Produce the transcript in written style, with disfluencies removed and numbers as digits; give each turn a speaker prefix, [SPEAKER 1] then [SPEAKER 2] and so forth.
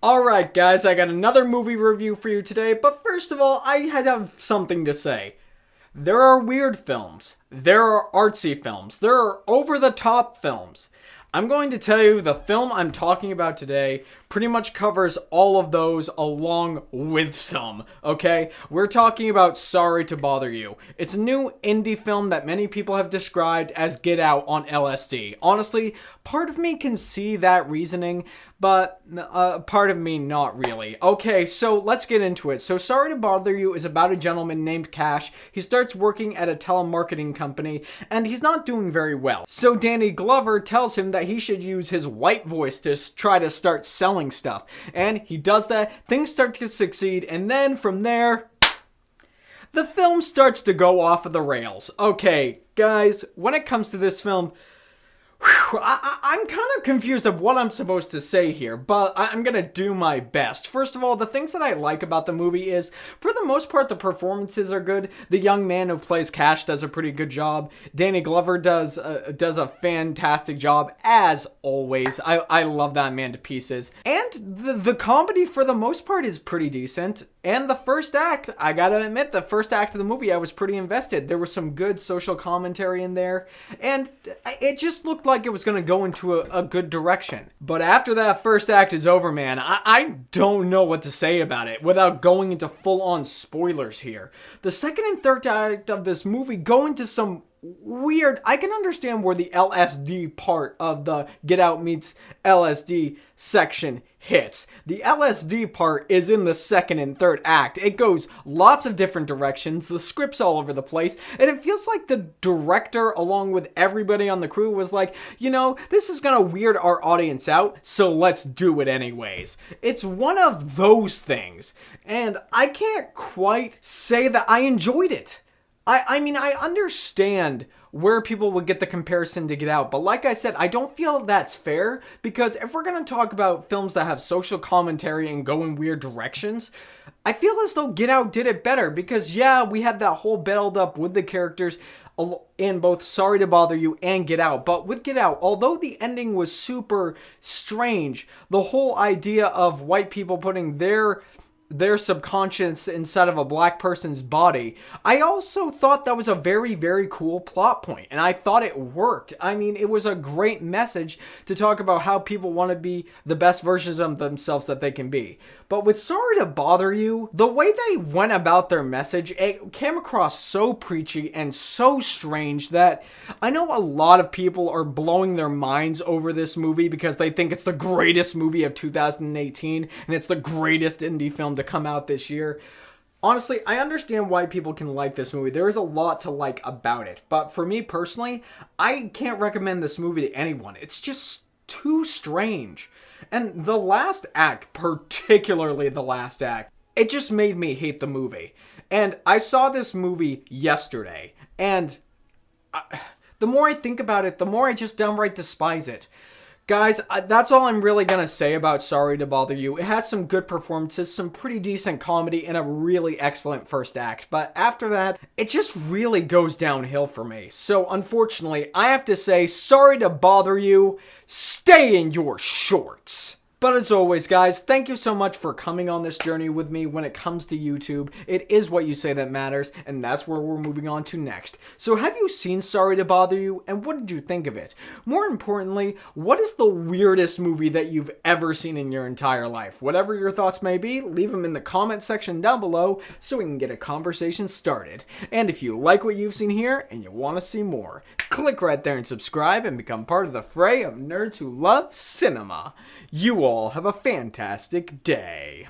[SPEAKER 1] Alright guys, I got another movie review for you today, but first of all, I have something to say. There are weird films, there are artsy films, there are over-the-top films. I'm going to tell you the film I'm talking about today pretty much covers all of those along with some, okay? We're talking about Sorry to Bother You. It's a new indie film that many people have described as Get Out on LSD. Honestly, part of me can see that reasoning, but part of me not really. Okay, so let's get into it. So Sorry to Bother You is about a gentleman named Cash. He starts working at a telemarketing company, and he's not doing very well. So Danny Glover tells him that he should use his white voice to try to start selling stuff. And he does that, things start to succeed, and then from there, the film starts to go off of the rails. Okay, guys, when it comes to this film, I'm kind of confused of what I'm supposed to say here, but I'm gonna do my best. First of all, the things that I like about the movie is, for the most part, the performances are good. The young man who plays Cash does a pretty good job. Danny Glover does a fantastic job, as always. I love that man to pieces. And the comedy, for the most part, is pretty decent. And the first act, I gotta admit, the first act of the movie, I was pretty invested. There was some good social commentary in there, and it just looked like it was gonna go into a good direction. But after that first act is over, man, I don't know what to say about it without going into full-on spoilers here. The second and third act of this movie go into some weird. I can understand where the LSD part of the Get Out meets LSD section hits. The LSD part is in the second and third act. It goes lots of different directions, the script's all over the place, and it feels like the director, along with everybody on the crew, was like, you know, this is gonna weird our audience out, so let's do it anyways. It's one of those things, and I can't quite say that I enjoyed it. I mean, I understand where people would get the comparison to Get Out, but like I said, I don't feel that's fair, because if we're going to talk about films that have social commentary and go in weird directions, I feel as though Get Out did it better, because yeah, we had that whole build up with the characters in both Sorry to Bother You and Get Out, but with Get Out, although the ending was super strange, the whole idea of white people putting their subconscious inside of a black person's body, I also thought that was a very, very cool plot point, and I thought it worked. I mean, it was a great message to talk about how people want to be the best versions of themselves that they can be. But with Sorry to Bother You, the way they went about their message, it came across so preachy and so strange that I know a lot of people are blowing their minds over this movie because they think it's the greatest movie of 2018 and it's the greatest indie film to come out this year. Honestly, I understand why people can like this movie. There is a lot to like about it. But for me personally, I can't recommend this movie to anyone. It's just too strange. And the last act, particularly the last act, it just made me hate the movie. And I saw this movie yesterday, and the more I think about it, the more I just downright despise it. Guys, that's all I'm really going to say about Sorry to Bother You. It has some good performances, some pretty decent comedy, and a really excellent first act. But after that, it just really goes downhill for me. So unfortunately, I have to say, sorry to bother you. Stay in your shorts. But as always, guys, thank you so much for coming on this journey with me when it comes to YouTube. It is what you say that matters, and that's where we're moving on to next. So have you seen Sorry to Bother You, and what did you think of it? More importantly, what is the weirdest movie that you've ever seen in your entire life? Whatever your thoughts may be, leave them in the comment section down below so we can get a conversation started. And if you like what you've seen here and you want to see more, click right there and subscribe and become part of the fray of nerds who love cinema. You all have a fantastic day.